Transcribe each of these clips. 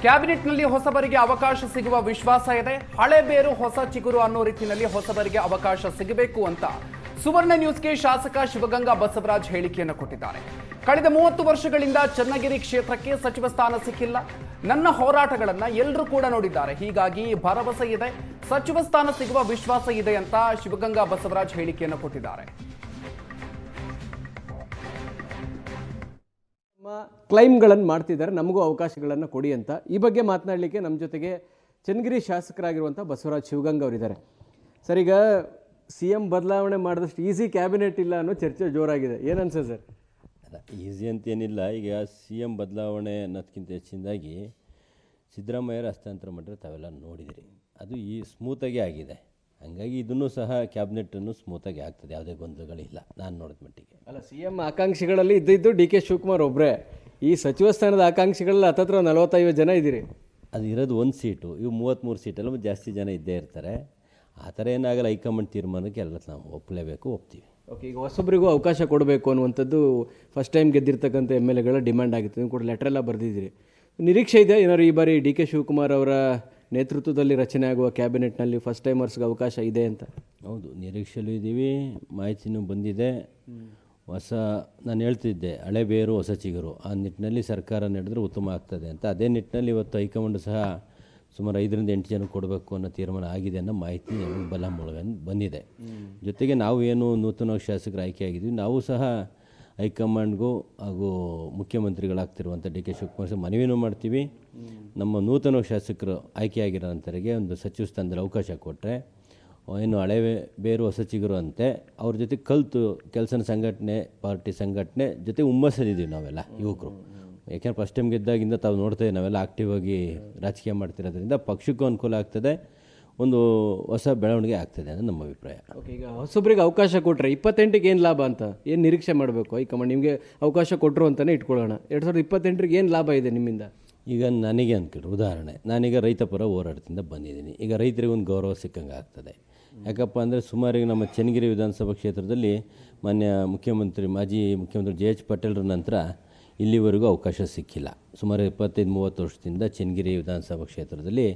ಕ್ಯಾಬಿನೆಟ್ನಲ್ಲಿ ಹೊಸಬರಿಗೆ ಅವಕಾಶ ಸಿಗುವ ವಿಶ್ವಾಸ ಇದೆ. ಹಳೆ ಬೇರು ಹೊಸ ಚಿಗುರು ಅನ್ನೋ ರೀತಿಯಲ್ಲಿ ಹೊಸಬರಿಗೆ ಅವಕಾಶ ಸಿಗಬೇಕು ಅಂತ ಸುವರ್ಣ ನ್ಯೂಸ್ಗೆ ಶಾಸಕ ಶಿವಗಂಗಾ ಬಸವರಾಜ್ ಹೇಳಿಕೆಯನ್ನು ಕೊಟ್ಟಿದ್ದಾರೆ. ಕಳೆದ 30 ವರ್ಷಗಳಿಂದ ಚನ್ನಗಿರಿ ಕ್ಷೇತ್ರಕ್ಕೆ ಸಚಿವ ಸ್ಥಾನ ಸಿಕ್ಕಿಲ್ಲ. ನನ್ನ ಹೋರಾಟಗಳನ್ನ ಎಲ್ಲರೂ ಕೂಡ ನೋಡಿದ್ದಾರೆ. ಹೀಗಾಗಿ ಭರವಸೆ ಇದೆ, ಸಚಿವ ಸ್ಥಾನ ಸಿಗುವ ವಿಶ್ವಾಸ ಇದೆ ಅಂತ ಶಿವಗಂಗಾ ಬಸವರಾಜ್ ಹೇಳಿಕೆಯನ್ನು ಕೊಟ್ಟಿದ್ದಾರೆ. ಕ್ಲೈಮ್ಗಳನ್ನು ಮಾಡ್ತಿದ್ದಾರೆ, ನಮಗೂ ಅವಕಾಶಗಳನ್ನು ಕೊಡಿ ಅಂತ. ಈ ಬಗ್ಗೆ ಮಾತನಾಡಲಿಕ್ಕೆ ನಮ್ಮ ಜೊತೆಗೆ ಚನ್ನಗಿರಿ ಶಾಸಕರಾಗಿರುವಂಥ ಬಸವರಾಜ್ ಶಿವಗಂಗಾ ಅವರಿದ್ದಾರೆ. ಸರ್, ಈಗ CM ಬದಲಾವಣೆ ಮಾಡಿದಷ್ಟು ಈಸಿ ಕ್ಯಾಬಿನೆಟ್ ಇಲ್ಲ ಅನ್ನೋ ಚರ್ಚೆ ಜೋರಾಗಿದೆ. ಏನನ್ಸ ಸರ್? ಅಲ್ಲ, ಈಸಿ ಅಂತೇನಿಲ್ಲ. ಈಗ CM ಬದಲಾವಣೆ ಅನ್ನೋದಕ್ಕಿಂತ ಹೆಚ್ಚಿನದಾಗಿ ಸಿದ್ದರಾಮಯ್ಯರ ಹಸ್ತಾಂತರ ಮಾಡಿದ್ರೆ ತಾವೆಲ್ಲ ನೋಡಿದಿರಿ, ಅದು ಸ್ಮೂತಾಗಿ ಆಗಿದೆ. ಹಾಗಾಗಿ ಇದನ್ನು ಸಹ ಕ್ಯಾಬಿನೆಟನ್ನು ಸ್ಮೂತಾಗಿ ಆಗ್ತದೆ, ಯಾವುದೇ ಗೊಂದಲಗಳಿಲ್ಲ ನಾನು ನೋಡಿದ ಮಟ್ಟಿಗೆ. ಅಲ್ಲ, CM ಆಕಾಂಕ್ಷಿಗಳಲ್ಲಿ ಇದ್ದಿದ್ದು DK ಶಿವಕುಮಾರ್ ಒಬ್ಬರೇ. ಈ ಸಚಿವ ಸ್ಥಾನದ ಆಕಾಂಕ್ಷಿಗಳಲ್ಲಿ ಹತ್ತತ್ರ 45 ಜನ ಇದ್ದೀರಿ. ಅದು ಇರೋದು 1 ಸೀಟು, ಇವು 33 ಸೀಟಲ್ಲ, ಜಾಸ್ತಿ ಜನ ಇದ್ದೇ ಇರ್ತಾರೆ. ಆ ಥರ ಏನಾಗಲ್ಲ, ಹೈಕಮಾಂಡ್ ತೀರ್ಮಾನಕ್ಕೆ ಎಲ್ಲ ನಾವು ಒಪ್ಪಲೇಬೇಕು, ಒಪ್ತೀವಿ. ಓಕೆ, ಈಗ ಹೊಸೊಬ್ಬರಿಗೂ ಅವಕಾಶ ಕೊಡಬೇಕು ಅನ್ನುವಂಥದ್ದು ಫಸ್ಟ್ ಟೈಮ್ ಗೆದ್ದಿರ್ತಕ್ಕಂಥ MLAಗಳ ಡಿಮ್ಯಾಂಡ್ ಆಗಿತ್ತು. ನೀವು ಕೂಡ ಲೆಟರ್ ಎಲ್ಲ ಬರೆದಿದ್ದೀರಿ. ನಿರೀಕ್ಷೆ ಇದೆ ಏನಾದ್ರು ಈ ಬಾರಿ DK ಶಿವಕುಮಾರ್ ಅವರ ನೇತೃತ್ವದಲ್ಲಿ ರಚನೆ ಆಗುವ ಕ್ಯಾಬಿನೆಟ್ನಲ್ಲಿ ಫಸ್ಟ್ ಟೈಮರ್ಸ್ಗೆ ಅವಕಾಶ ಇದೆ ಅಂತ? ಹೌದು, ನಿರೀಕ್ಷೆಯಲ್ಲೂ ಇದ್ದೀವಿ, ಮಾಹಿತಿನೂ ಬಂದಿದೆ. ನಾನು ಹೇಳ್ತಿದ್ದೆ, ಹಳೆ ಬೇರು ಹೊಸ ಚಿಗುರು, ಆ ನಿಟ್ಟಿನಲ್ಲಿ ಸರ್ಕಾರ ನಡೆದ್ರೆ ಉತ್ತಮ ಆಗ್ತದೆ ಅಂತ. ಅದೇ ನಿಟ್ಟಿನಲ್ಲಿ ಇವತ್ತು ಹೈಕಮಾಂಡ್ ಸಹ ಸುಮಾರು 5ರಿಂದ 8 ಜನ ಕೊಡಬೇಕು ಅನ್ನೋ ತೀರ್ಮಾನ ಆಗಿದೆ ಅನ್ನೋ ಮಾಹಿತಿ ಬಲ ಮೂಲಕ ಬಂದಿದೆ. ಜೊತೆಗೆ ನಾವು ಏನು ನೂತನವಾಗಿ ಶಾಸಕರು ಆಯ್ಕೆಯಾಗಿದ್ವಿ, ನಾವು ಸಹ ಹೈಕಮಾಂಡ್ಗೂ ಹಾಗೂ ಮುಖ್ಯಮಂತ್ರಿಗಳಾಗ್ತಿರುವಂಥ DK ಶಿವಕುಮಾರ್ ಮನವಿನೂ ಮಾಡ್ತೀವಿ. ನಮ್ಮ ನೂತನ ಶಾಸಕರು ಆಯ್ಕೆಯಾಗಿರೋಂಥವರಿಗೆ ಒಂದು ಸಚಿವ ಸ್ಥಾನದಲ್ಲಿ ಅವಕಾಶ ಕೊಟ್ಟರೆ, ಏನು ಹಳೆ ಬೇರು ಹೊಸ ಚಿಗುರು ಅಂತೆ, ಅವ್ರ ಜೊತೆ ಕಲಿತು ಕೆಲಸನ ಸಂಘಟನೆ, ಪಾರ್ಟಿ ಸಂಘಟನೆ ಜೊತೆ ಹುಮ್ಮಸ್ಸಲ್ಲಿದ್ದೀವಿ ನಾವೆಲ್ಲ ಯುವಕರು. ಯಾಕೆಂದ್ರೆ ಫಸ್ಟ್ ಟೈಮ್ ಗೆದ್ದಾಗಿಂದ ತಾವು ನೋಡ್ತೇವೆ, ನಾವೆಲ್ಲ ಆಕ್ಟಿವ್ ಆಗಿ ರಾಜಕೀಯ ಮಾಡ್ತಿರೋದ್ರಿಂದ ಪಕ್ಷಕ್ಕೂ ಅನುಕೂಲ ಆಗ್ತದೆ, ಒಂದು ಹೊಸ ಬೆಳವಣಿಗೆ ಆಗ್ತದೆ ಅನ್ನೋದು ನಮ್ಮ ಅಭಿಪ್ರಾಯ. ಓಕೆ, ಈಗ ಹೊಸೊಬ್ಬರಿಗೆ ಅವಕಾಶ ಕೊಟ್ಟರೆ 28ಗೆ ಏನು ಲಾಭ ಅಂತ ಏನು ನಿರೀಕ್ಷೆ ಮಾಡಬೇಕು ಹೈಕಮಾಂಡ್? ನಿಮಗೆ ಅವಕಾಶ ಕೊಟ್ಟರು ಅಂತಲೇ ಇಟ್ಕೊಳ್ಳೋಣ. 2028ಗೆ ಏನು ಲಾಭ ಇದೆ ನಿಮ್ಮಿಂದ? ಈಗ ನನಗೆ ಅಂದ್ಕೊಂಡ್ರು, ಉದಾಹರಣೆ, ನಾನೀಗ ರೈತ ಪರ ಹೋರಾಟದಿಂದ ಬಂದಿದ್ದೀನಿ. ಈಗ ರೈತರಿಗೆ ಒಂದು ಗೌರವ ಸಿಕ್ಕಂಗೆ ಆಗ್ತದೆ. ಯಾಕಪ್ಪ ಅಂದರೆ ಸುಮಾರಿಗೆ ನಮ್ಮ ಚನ್ನಗಿರಿ ವಿಧಾನಸಭಾ ಕ್ಷೇತ್ರದಲ್ಲಿ ಮಾಜಿ ಮುಖ್ಯಮಂತ್ರಿ JH ಪಟೇಲ್ರ ನಂತರ ಇಲ್ಲಿವರೆಗೂ ಅವಕಾಶ ಸಿಕ್ಕಿಲ್ಲ. ಸುಮಾರು 25-30 ವರ್ಷದಿಂದ ಚನ್ನಗಿರಿ ವಿಧಾನಸಭಾ ಕ್ಷೇತ್ರದಲ್ಲಿ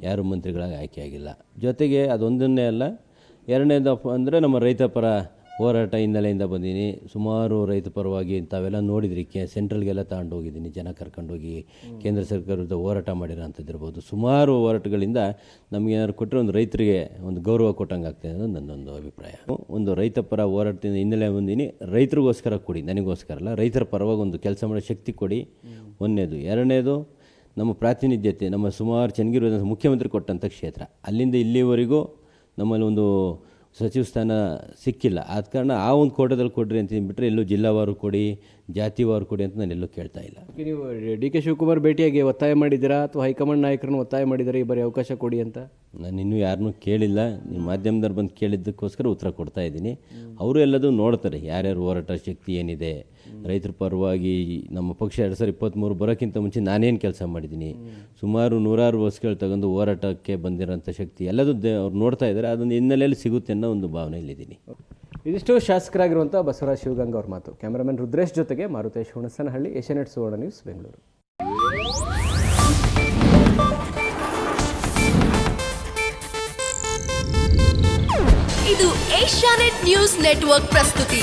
ಯಾರು ಮಂತ್ರಿಗಳಾಗಿ ಆಯ್ಕೆಯಾಗಿಲ್ಲ. ಜೊತೆಗೆ ಅದೊಂದನ್ನೇ ಅಲ್ಲ, ಎರಡನೇದಪ್ಪ ಅಂದರೆ ನಮ್ಮ ರೈತ ಪರ ಹೋರಾಟ ಹಿನ್ನೆಲೆಯಿಂದ ಬಂದೀನಿ. ಸುಮಾರು ರೈತ ಪರವಾಗಿ ತಾವೆಲ್ಲ ನೋಡಿದ್ರಿ, ಸೆಂಟ್ರಲ್ಗೆಲ್ಲ ತಗೊಂಡು ಹೋಗಿದ್ದೀನಿ, ಜನ ಕರ್ಕೊಂಡೋಗಿ ಕೇಂದ್ರ ಸರ್ಕಾರದ ಹೋರಾಟ ಮಾಡಿರೋಂಥದ್ದಿರ್ಬೋದು. ಸುಮಾರು ಹೋರಾಟಗಳಿಂದ ನಮಗೇನಾದ್ರು ಕೊಟ್ಟರೆ ಒಂದು ರೈತರಿಗೆ ಒಂದು ಗೌರವ ಕೊಟ್ಟಂಗೆ ಆಗ್ತದೆ ಅನ್ನೋದು ನನ್ನೊಂದು ಅಭಿಪ್ರಾಯ. ಒಂದು ರೈತ ಪರ ಹೋರಾಟದಿಂದ ಹಿನ್ನೆಲೆ ಬಂದೀನಿ. ರೈತರಿಗೋಸ್ಕರ ಕೊಡಿ, ನನಗೋಸ್ಕರ ಅಲ್ಲ, ರೈತರ ಪರವಾಗಿ ಒಂದು ಕೆಲಸ ಮಾಡೋ ಶಕ್ತಿ ಕೊಡಿ, ಒಂದನೇದು. ಎರಡನೇದು, ನಮ್ಮ ಪ್ರಾತಿನಿಧ್ಯತೆ, ನಮ್ಮ ಸುಮಾರು ಚನ್ನಗಿರಿ ಮುಖ್ಯಮಂತ್ರಿ ಕೊಟ್ಟಂಥ ಕ್ಷೇತ್ರ, ಅಲ್ಲಿಂದ ಇಲ್ಲಿವರೆಗೂ ನಮ್ಮಲ್ಲಿ ಒಂದು ಸಚಿವ ಸ್ಥಾನ ಸಿಕ್ಕಿಲ್ಲ. ಆದ ಕಾರಣ ಆ ಒಂದು ಕೋಟದಲ್ಲಿ ಕೊಡ್ರಿ ಅಂತ ಬಿಟ್ಟರೆ ಎಲ್ಲೂ ಜಿಲ್ಲಾವಾರು ಕೊಡಿ, ಜಾತಿವಾರು ಕೊಡಿ ಅಂತ ನಾನು ಎಲ್ಲೂ ಕೇಳ್ತಾ ಇಲ್ಲ. ನೀವು DK ಶಿವಕುಮಾರ್ ಭೇಟಿಯಾಗಿ ಒತ್ತಾಯ ಮಾಡಿದ್ದೀರಾ ಅಥವಾ ಹೈಕಮಾಂಡ್ ನಾಯಕರನ್ನು ಒತ್ತಾಯ ಮಾಡಿದ್ದಾರೆ ಈ ಬಾರಿ ಅವಕಾಶ ಕೊಡಿ ಅಂತ? ನಾನು ಇನ್ನೂ ಯಾರನ್ನೂ ಕೇಳಿಲ್ಲ. ನಿಮ್ಮ ಮಾಧ್ಯಮದವ್ರು ಬಂದು ಕೇಳಿದ್ದಕ್ಕೋಸ್ಕರ ಉತ್ತರ ಕೊಡ್ತಾ ಇದ್ದೀನಿ. ಅವರು ಎಲ್ಲದೂ ನೋಡ್ತಾರೆ, ಯಾರ್ಯಾರು ಹೋರಾಟ ಶಕ್ತಿ ಏನಿದೆ. ರೈತರ ಪರವಾಗಿ ನಮ್ಮ ಪಕ್ಷ 2023 ಬರೋಕ್ಕಿಂತ ಮುಂಚೆ ನಾನೇನು ಕೆಲಸ ಮಾಡಿದ್ದೀನಿ, ಸುಮಾರು 100 ಬಸ್ಗಳು ತಗೊಂಡು ಹೋರಾಟಕ್ಕೆ ಬಂದಿರೋಂಥ ಶಕ್ತಿ ಎಲ್ಲದೂ ಅವ್ರು ನೋಡ್ತಾ ಇದ್ದಾರೆ. ಅದೊಂದು ಹಿನ್ನೆಲೆಯಲ್ಲಿ ಸಿಗುತ್ತೆ ಅನ್ನೋ ಒಂದು ಭಾವನೆಯಲ್ಲಿದ್ದೀನಿ. ಇದಿಷ್ಟು ಶಾಸಕರಾಗಿರುವಂಥ ಬಸವರಾಜ್ ಶಿವಗಂಗಾ ಅವ್ರ ಮಾತು. ಕ್ಯಾಮರಾಮನ್ ರುದ್ರೇಶ್ ಜೊತೆಗೆ ಮಾರುತೇಶ್ ಹುಣಸನಹಳ್ಳಿ, ಏಷ್ಯಾನೆಟ್ ಸುವರ್ಣ ನ್ಯೂಸ್, ಬೆಂಗಳೂರು. ಇದು ಏಷ್ಯಾನೆಟ್ ನ್ಯೂಸ್ ನೆಟ್ವರ್ಕ್ ಪ್ರಸ್ತುತಿ.